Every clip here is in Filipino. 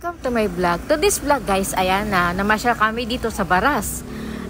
Welcome to my vlog. To this vlog guys, ayan na, namasyal kami dito sa Baras.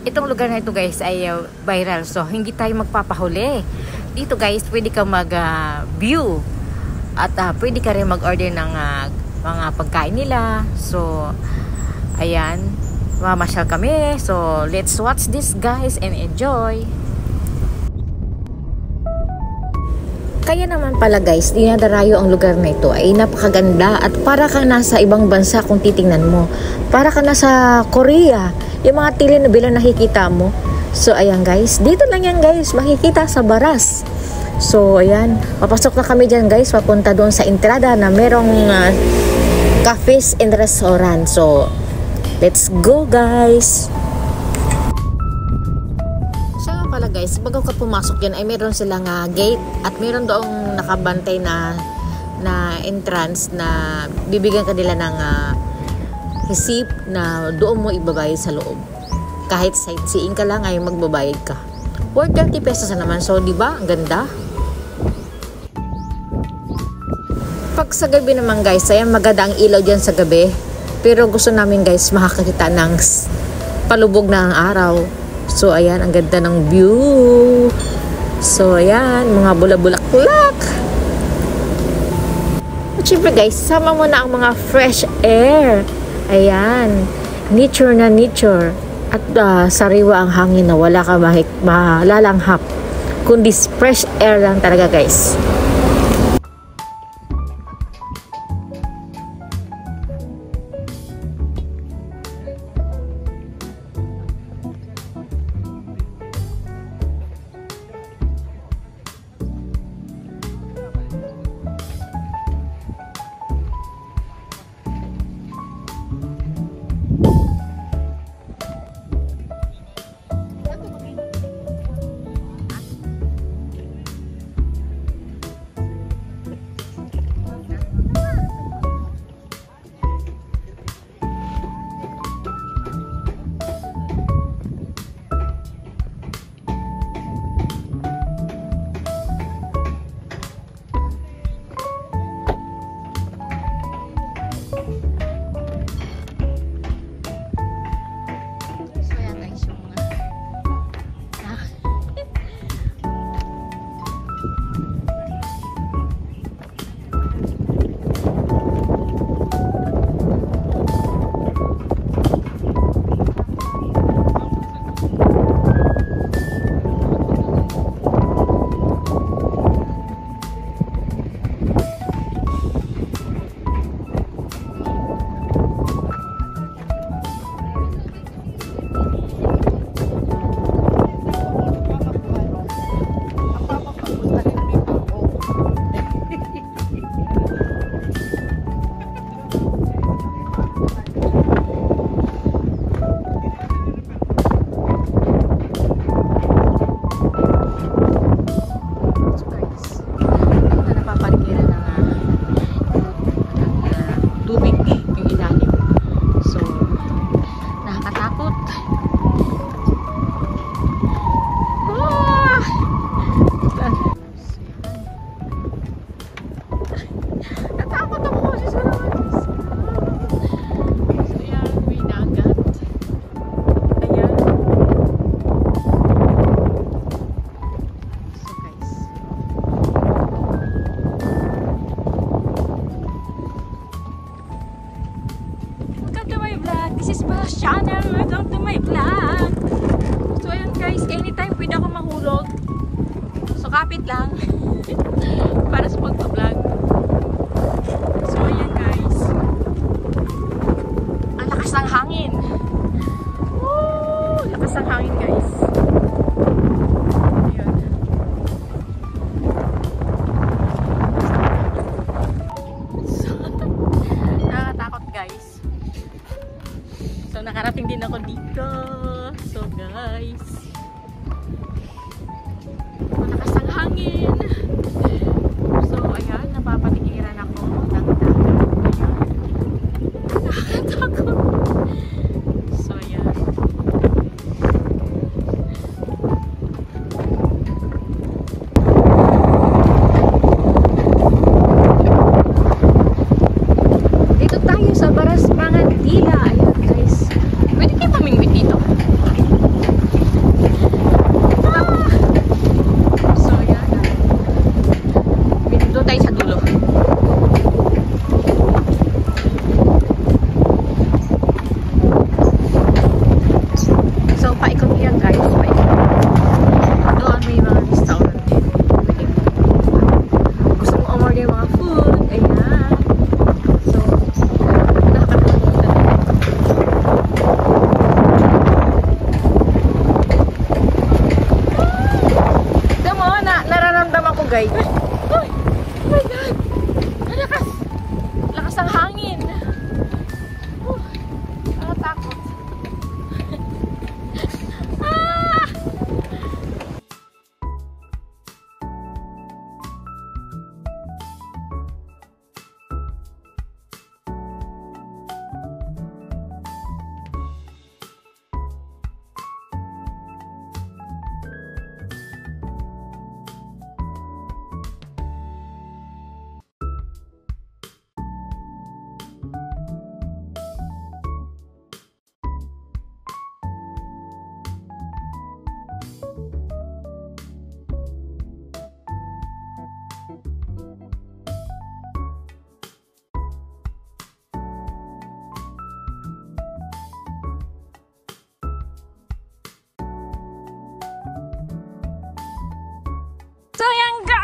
Itong lugar na ito guys ay viral. So, hindi tayo magpapahuli. Dito guys, pwede ka mag-view. At pwede ka rin mag-order ng mga pagkain nila. So, ayan. Mamasyal kami. So, let's watch this guys and enjoy. Kaya naman pala guys, dinadarayo ang lugar na ito ay napakaganda at para kang nasa ibang bansa kung titingnan mo. Para kang nasa Korea, yung mga telenovela nakikita mo. So ayan guys, dito lang yan guys, makikita sa Baras. So ayan, papasok na kami dyan guys, papunta doon sa entrada na merong cafes and restaurant. So let's go guys. Pala guys, bago ka pumasok yan ay meron silang gate at meron doong nakabantay na entrance na bibigyan ka nila ng receipt na doon mo ibabayad sa loob. Kahit sightseeing ka lang ay magbabayad ka. Worth 30 pesos na naman. So, di ba? Ang ganda. Pag sa gabi naman guys, ayan maganda ang ilaw dyan sa gabi. Pero gusto namin guys makakita ng palubog na ang araw. So, ayan, ang ganda ng view. So, ayan, mga bulabulaklak. At syempre guys, sama mo na ang mga fresh air. Ayan, nature na nature. At sariwa ang hangin na wala ka malalanghap. Kundi fresh air lang talaga guys.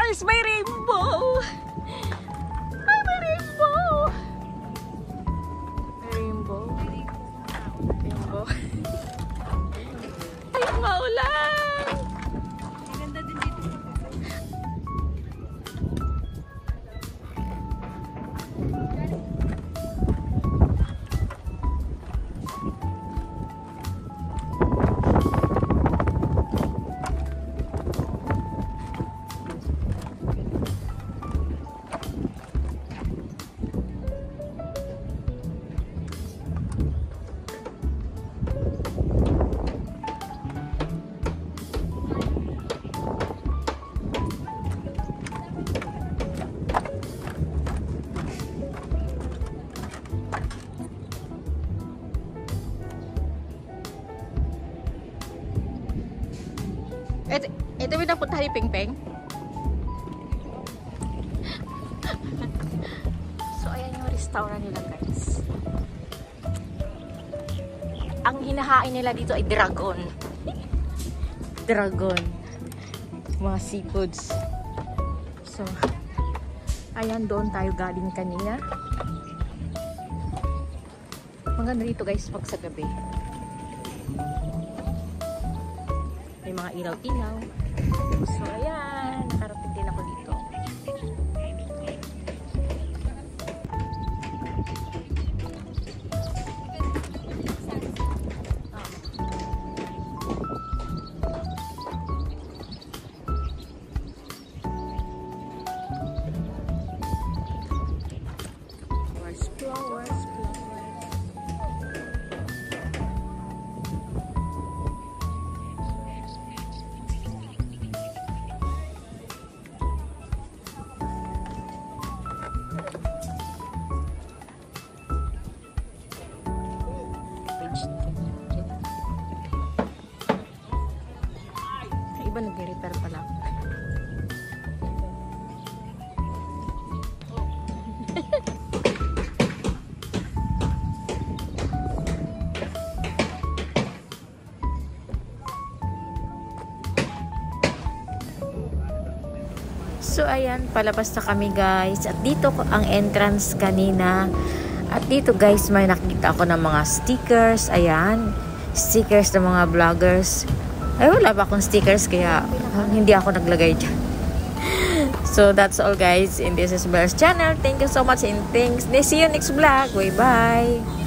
guys, may rainbow! Ay, may rainbow! May rainbow. Rainbow. Ay, maulan! Maganda din dito. Ito yung napunta ni Pingpeng. So, ayan yung restaurant nila, guys. Ang hinahain nila dito ay dragon. Dragon. Mga seafoods. So, ayan, doon tayo galing kanina. Maganda dito, guys, pag sa gabi. May mga ilaw-ilaw. So, ayan. Nakarating din ako dito. Flowers. Iba nag-repair pa lang. So ayan, palabas na kami guys. At dito ang entrance kanina. At dito guys, may nakita ako ng mga stickers. Ayan, stickers ng mga vloggers. Ay, wala ba akong stickers kaya hindi ako naglagay dyan. So that's all guys in This Is Belle's channel. Thank you so much and thanks. See you next vlog. Bye bye.